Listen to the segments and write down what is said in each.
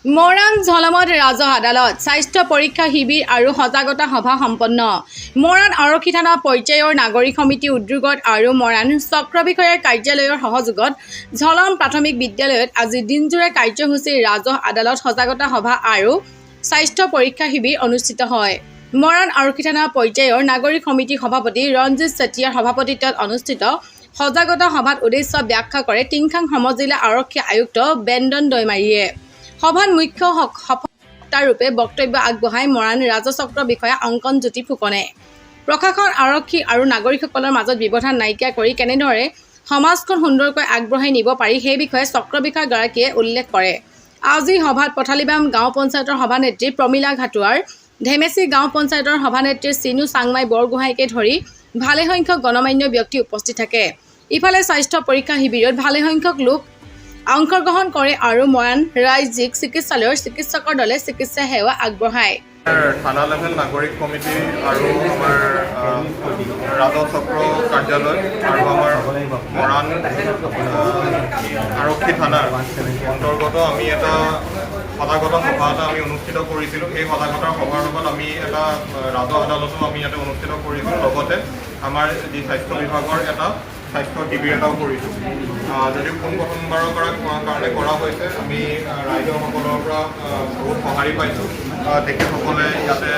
মৰাণ ঝলমত ৰাজহ আদালত স্বাস্থ্য পৰীক্ষা শিবিৰ আৰু সজাগতা সভা সম্পন্ন। মৰাণ আৰক্ষী থানা পৰ্যায়ৰ নাগৰিক সমিতি উদ্যোগত আৰু মৰাণ চক্ৰ বিষয়াৰ কাৰ্যালয়ৰ সহযোগত ঝলম প্ৰাথমিক বিদ্যালয়ত আজি দিনজোৰা কাৰ্যসূচীৰ ৰাজহ আদালত সজাগতা সভা আৰু স্বাস্থ্য পৰীক্ষা শিবিৰ অনুষ্ঠিত হয়। মৰাণ আৰক্ষী থানা পৰ্যায়ৰ নাগৰিক সমিতিৰ সভাপতি ৰঞ্জিত চেতিয়াৰ সভাপতিত্বত অনুষ্ঠিত সজাগতা সভাত উদ্দেশ্য ব্যাখ্যা কৰে টিংখাং সমজিলা আৰক্ষী আয়ুক্ত বেন্দন দৈমাৰীয়ে। সভাত মুখ্য বক্তাৰূপে বক্তব্য আগবঢ়াই মৰাণ ৰাজচক্ৰ বিষয়া অংকন জ্যোতি ফুকনে প্ৰশাসন আৰক্ষী আৰু নাগৰিকসকলৰ মাজত ব্যৱধান নাইকিয়া কৰি কেনেদৰে সমাজখন সুন্দৰকৈ আগবঢ়াই নিব পাৰি সেই বিষয়ে চক্ৰ বিষয়াগৰাকীয়ে উল্লেখ কৰে। আজি সভাত পথালিবাম গাঁও পঞ্চায়তৰ সভানেত্ৰী প্ৰমীলা ঘাটুৱাৰ, ধেমেচি গাঁও পঞ্চায়তৰ সভানেত্ৰী চিনু চাংমাই বৰগোহাঁইকে ধৰি ভালেসংখ্যক গণমান্য ব্যক্তি উপস্থিত থাকে। ইফালে স্বাস্থ্য পৰীক্ষা শিবিৰত ভালেসংখ্যক লোক অংশগ্ৰহণ কৰে আৰু মৰাণ ৰাজ্যিক চিকিৎসালয়ৰ চিকিৎসকৰ দলে চিকিৎসা সেৱা আগবঢ়ায়। থানা লেভেল নাগৰিক কমিটি আৰু আমাৰ ৰাজহ চক্ৰ কাৰ্যালয় আৰু আমাৰ মৰাণ আৰক্ষী থানাৰ অন্তৰ্গত আমি এটা সজাগতা সভা এটা আমি অনুষ্ঠিত কৰিছিলোঁ। এই সজাগতা সভাৰ লগত আমি এটা ৰাজহ আদালতো আমি ইয়াতে অনুষ্ঠিত কৰিছোঁ। লগতে আমাৰ যি স্বাস্থ্য বিভাগৰ এটা স্বাস্থ্য শিবিৰ এটাও কৰিছোঁ। যদিও পোনপ্ৰথমবাৰৰ কাৰণে কৰা হৈছে, আমি ৰাইজৰসকলৰ পৰা বহুত সঁহাৰি পাইছোঁ। তেখেতসকলে ইয়াতে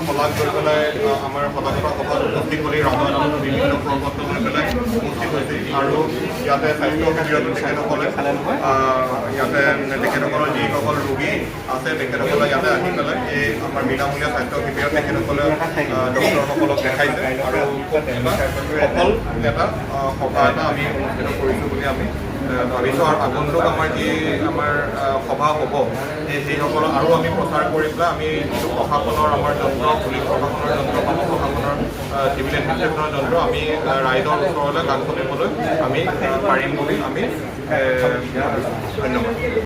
শলাগ লৈ পেলাই আমাৰ সজাগতা সভাত উপস্থিত কৰি ৰাজহ আদালতৰ বিভিন্ন প্ৰপত্ৰ লৈ পেলাই উপস্থিত হৈছে আৰু ইয়াতে স্বাস্থ্য শিবিৰতো তেখেতসকলৰ যিসকল ৰোগী আছে তেখেতসকলে ইয়াতে আহি পেলাই এই আমাৰ বিনামূলীয়া স্বাস্থ্য শিবিৰত তেখেতসকলে ডক্টৰসকলক দেখাইছে আৰু সফল এটা সভা এটা আমি অনুষ্ঠিত কৰিছোঁ বুলি আমি ভাবিছোঁ। আৰু আগন্তুক আমাৰ যি আমাৰ সভা হ'ব সেইসকলক আৰু আমি প্ৰচাৰ কৰি পেলাই আমি যিটো প্ৰশাসনৰ আমাৰ যন্ত্ৰ, পুলিচ প্ৰশাসনৰ যন্ত্ৰ, পানী প্ৰশাসনৰ চিভিল এডমিনিষ্ট্ৰেশ্যনৰ যন্ত্ৰ আমি ৰাইজৰ ওচৰলৈ কাষ চাপিবলৈ আমি পাৰিম বুলি আমি ধন্যবাদ।